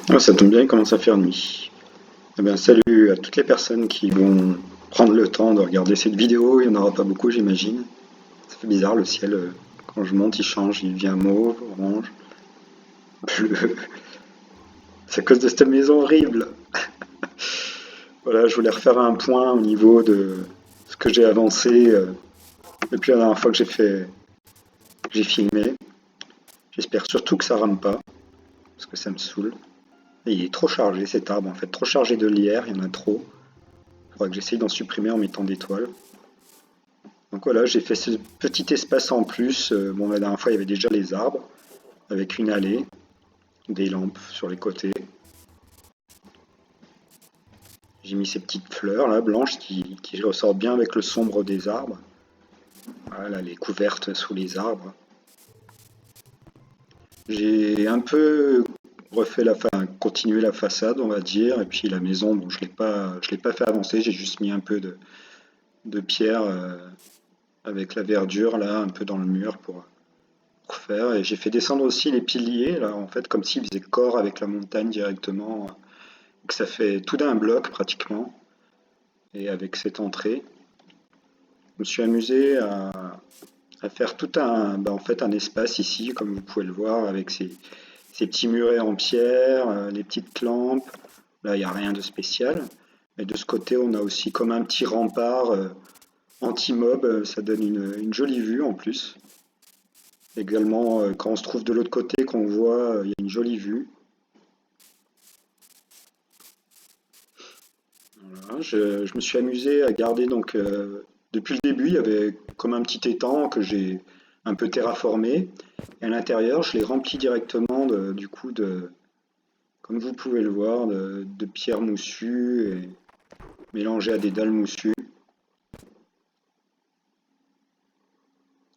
Ah, ça tombe bien, il commence à faire nuit. Eh bien, salut à toutes les personnes qui vont prendre le temps de regarder cette vidéo. Il n'y en aura pas beaucoup, j'imagine. Ça fait bizarre, le ciel, quand je monte, il change. Il devient mauve, orange, bleu. C'est à cause de cette maison horrible. Voilà, je voulais refaire un point au niveau de ce que j'ai avancé depuis la dernière fois que j'ai filmé. J'espère surtout que ça rame pas, parce que ça me saoule. Et il est trop chargé cet arbre, en fait, trop chargé de lierre, il y en a trop. Il faudra que j'essaye d'en supprimer en mettant des toiles. Donc voilà, j'ai fait ce petit espace en plus. Bon, la dernière fois, il y avait déjà les arbres, avec une allée, des lampes sur les côtés. J'ai mis ces petites fleurs là, blanches, qui ressortent bien avec le sombre des arbres. Voilà, les couvertes sous les arbres. J'ai un peu continué la façade, on va dire, et puis la maison, bon, je l'ai pas fait avancer, j'ai juste mis un peu de pierre avec la verdure là, un peu dans le mur pour faire. Et j'ai fait descendre aussi les piliers là, en fait, comme s'ils faisaient corps avec la montagne directement, que ça fait tout d'un bloc pratiquement. Et avec cette entrée, je me suis amusé à faire tout en fait, un espace ici, comme vous pouvez le voir, avec ces petits murets en pierre, les petites lampes. Là, il n'y a rien de spécial. Et de ce côté, on a aussi comme un petit rempart anti-mob. Ça donne une jolie vue en plus. Également, quand on se trouve de l'autre côté, qu'on voit, il y a une jolie vue. Voilà, je me suis amusé à garder donc depuis le début, il y avait comme un petit étang que j'ai un peu terraformé. Et à l'intérieur, je l'ai rempli directement du coup comme vous pouvez le voir, de pierres moussues et mélangées à des dalles moussues.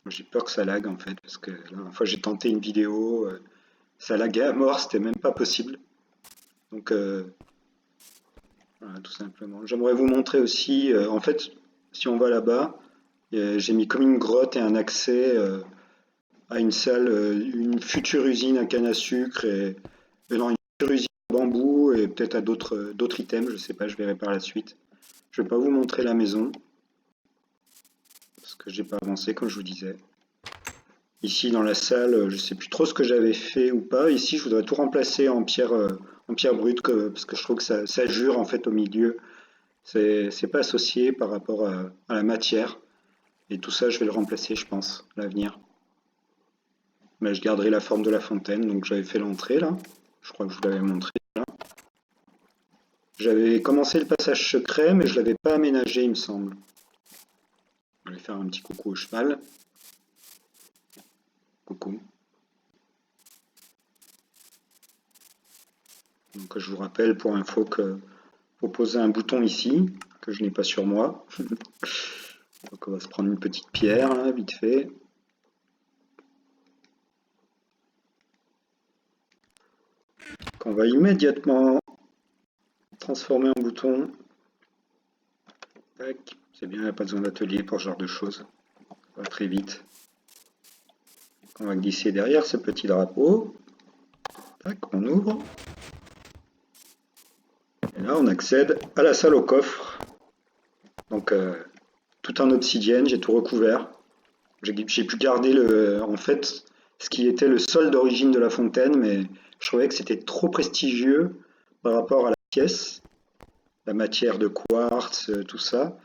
J'ai peur que ça lag en fait, parce que la dernière fois j'ai tenté une vidéo, ça laguait à mort, c'était même pas possible. Donc voilà, tout simplement. J'aimerais vous montrer aussi, en fait, si on va là-bas, j'ai mis comme une grotte et un accès à une salle, une future usine à canne à sucre et non, une future usine à bambou et peut-être à d'autres items, je sais pas, je verrai par la suite. Je vais pas vous montrer la maison parce que j'ai pas avancé comme je vous disais. Ici dans la salle, je sais plus trop ce que j'avais fait ou pas. Ici, je voudrais tout remplacer en pierre brute parce que je trouve que ça jure en fait au milieu. C'est pas associé par rapport à la matière. Et tout ça, je vais le remplacer, je pense, à l'avenir. Mais je garderai la forme de la fontaine. Donc j'avais fait l'entrée là. Je crois que je vous l'avais montré là. J'avais commencé le passage secret, mais je l'avais pas aménagé, il me semble. Je vais faire un petit coucou au cheval. Coucou. Donc je vous rappelle pour info que faut poser un bouton ici, que je n'ai pas sur moi. Donc on va se prendre une petite pierre là, vite fait. Qu'on va immédiatement transformer en bouton. Tac. C'est bien, il n'y a pas besoin d'atelier pour ce genre de choses. Ça va très vite. On va glisser derrière ce petit drapeau. Tac, on ouvre. Et là, on accède à la salle au coffre. Donc, tout en obsidienne, j'ai tout recouvert. J'ai pu garder en fait ce qui était le sol d'origine de la fontaine, mais je trouvais que c'était trop prestigieux par rapport à la pièce, la matière de quartz, tout ça.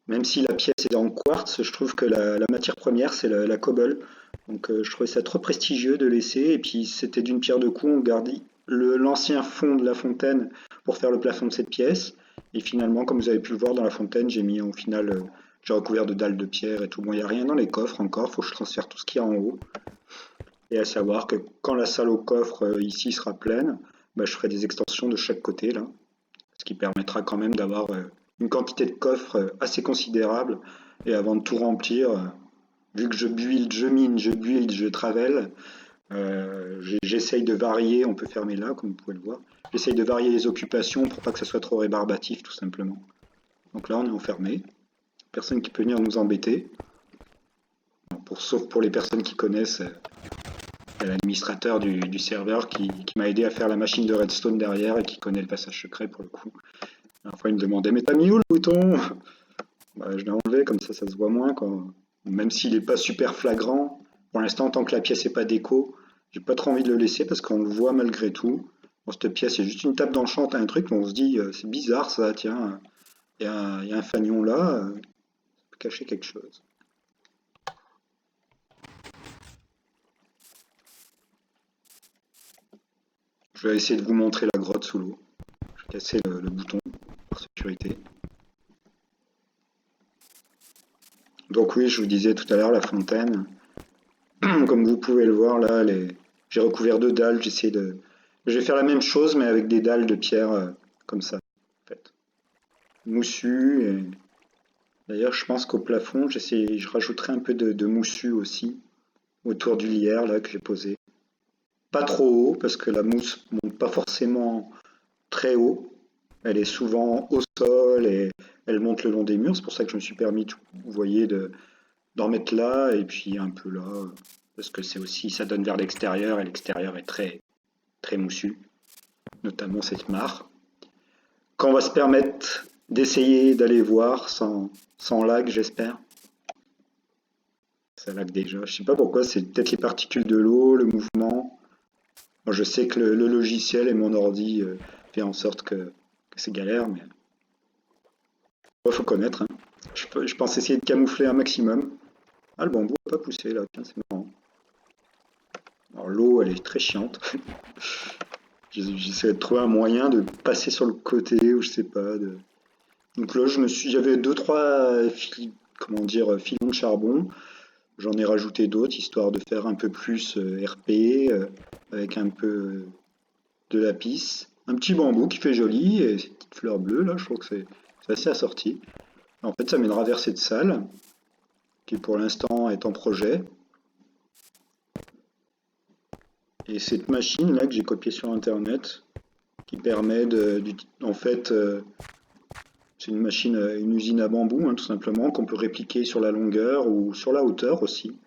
Même si la pièce est en quartz, je trouve que la matière première, c'est la cobble. Donc je trouvais ça trop prestigieux de laisser. Et puis c'était d'une pierre deux coups, on gardait l'ancien fond de la fontaine pour faire le plafond de cette pièce. Et finalement, comme vous avez pu le voir dans la fontaine, j'ai mis au final, j'ai recouvert de dalles de pierre et tout. Bon, il n'y a rien dans les coffres encore, il faut que je transfère tout ce qu'il y a en haut. Et à savoir que quand la salle au coffre ici sera pleine, bah, je ferai des extensions de chaque côté là, ce qui permettra quand même d'avoir une quantité de coffres assez considérable. Et avant de tout remplir, vu que je build, je mine, je build, je travel, j'essaye de varier, on peut fermer là comme vous pouvez le voir, j'essaye de varier les occupations pour pas que ça soit trop rébarbatif tout simplement. Donc là on est enfermé, personne qui peut venir nous embêter, sauf pour les personnes qui connaissent, Il y a l'administrateur du serveur qui m'a aidé à faire la machine de redstone derrière et qui connaît le passage secret pour le coup. La dernière fois, il me demandait, mais t'as mis où le bouton? Bah, je l'ai enlevé, comme ça se voit moins, quoi. Même s'il n'est pas super flagrant, pour l'instant, tant que la pièce n'est pas déco, j'ai pas trop envie de le laisser parce qu'on le voit malgré tout. Bon, cette pièce, c'est juste une table d'enchant, un truc, mais on se dit, c'est bizarre ça, tiens, il y a un fanion là, ça peut cacher quelque chose. Je vais essayer de vous montrer la grotte sous l'eau. Je vais casser le bouton par sécurité. Donc oui, je vous disais tout à l'heure, la fontaine, comme vous pouvez le voir là, j'ai recouvert de dalles, Je vais faire la même chose mais avec des dalles de pierre comme ça, en fait. Moussu, et d'ailleurs je pense qu'au plafond, je rajouterai un peu de moussu aussi, autour du lierre là que j'ai posé. Pas trop haut, parce que la mousse monte pas forcément très haut. Elle est souvent au sol et elle monte le long des murs. C'est pour ça que je me suis permis, vous voyez, d'en mettre là et puis un peu là. Parce que c'est aussi, ça donne vers l'extérieur et l'extérieur est très, très moussu, notamment cette mare. Quand on va se permettre d'essayer d'aller voir sans lag, j'espère. Ça lag déjà. Je sais pas pourquoi, c'est peut-être les particules de l'eau, le mouvement. Moi, je sais que le logiciel et mon ordi fait en sorte que c'est galère, mais il faut connaître. Hein. Je pense essayer de camoufler un maximum. Ah, le bambou n'a pas poussé là, tiens, c'est marrant. Alors l'eau, elle est très chiante. J'essaie de trouver un moyen de passer sur le côté ou je sais pas. Donc là, j'avais deux trois comment dire, filons de charbon. J'en ai rajouté d'autres histoire de faire un peu plus RP avec un peu de lapis. Un petit bambou qui fait joli et ces petites fleurs bleues là, je trouve que c'est assez assorti. En fait, ça mènera vers cette salle qui pour l'instant est en projet. Et cette machine là que j'ai copiée sur internet qui permet en fait, c'est une machine, une usine à bambou hein, tout simplement qu'on peut répliquer sur la longueur ou sur la hauteur aussi.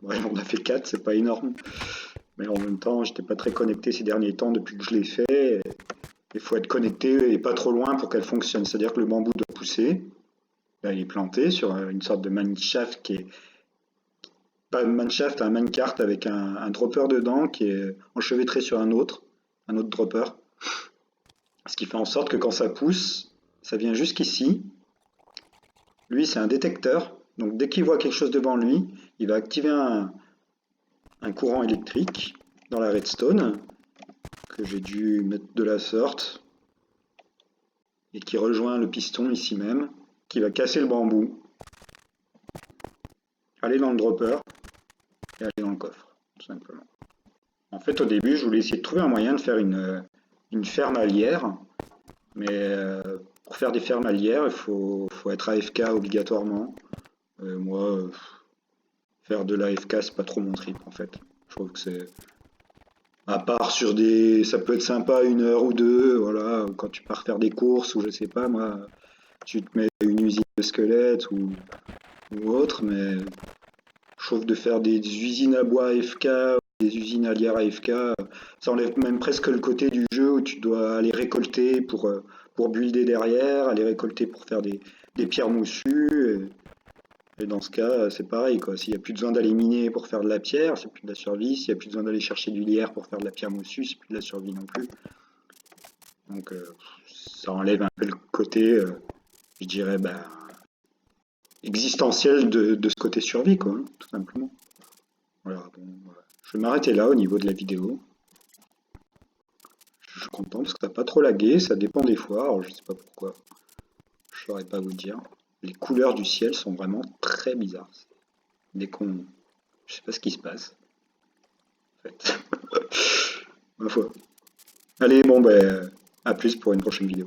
Ouais, on a fait 4, c'est pas énorme. Mais en même temps, j'étais pas très connecté ces derniers temps depuis que je l'ai fait. Il faut être connecté et pas trop loin pour qu'elle fonctionne. C'est-à-dire que le bambou doit pousser. Là, il est planté sur une sorte de mineshaft qui est pas un mineshaft, un minecart avec un dropper dedans qui est enchevêtré sur un autre dropper. Ce qui fait en sorte que quand ça pousse, ça vient jusqu'ici. Lui, c'est un détecteur. Donc dès qu'il voit quelque chose devant lui, il va activer un courant électrique dans la redstone que j'ai dû mettre de la sorte et qui rejoint le piston ici même, qui va casser le bambou, aller dans le dropper et aller dans le coffre, tout simplement. En fait, au début, je voulais essayer de trouver un moyen de faire une ferme à lierre, mais pour faire des fermes à lierre, faut être AFK obligatoirement. Moi, faire de l'AFK, c'est pas trop mon trip en fait. Je trouve que c'est à part sur des, ça peut être sympa une heure ou deux, voilà, quand tu pars faire des courses ou je sais pas moi, tu te mets une usine de squelettes ou autre, mais je trouve de faire des usines à bois AFK, des usines à lierre AFK, ça enlève même presque le côté du jeu où tu dois aller récolter pour builder derrière, aller récolter pour faire des pierres moussues. Et dans ce cas, c'est pareil, quoi. S'il n'y a plus besoin d'aller miner pour faire de la pierre, c'est plus de la survie. S'il n'y a plus besoin d'aller chercher du lierre pour faire de la pierre moussue, c'est plus de la survie non plus. Donc ça enlève un peu le côté, je dirais, existentiel de ce côté survie, quoi, hein, tout simplement. Voilà, bon, voilà. Je vais m'arrêter là au niveau de la vidéo. Je suis content parce que ça n'a pas trop lagué, ça dépend des fois, alors je sais pas pourquoi. Je saurais pas vous dire. Les couleurs du ciel sont vraiment très bizarres. Dès qu'on... Je sais pas ce qui se passe. En fait. Ma foi. Allez, bon, ben, à plus pour une prochaine vidéo.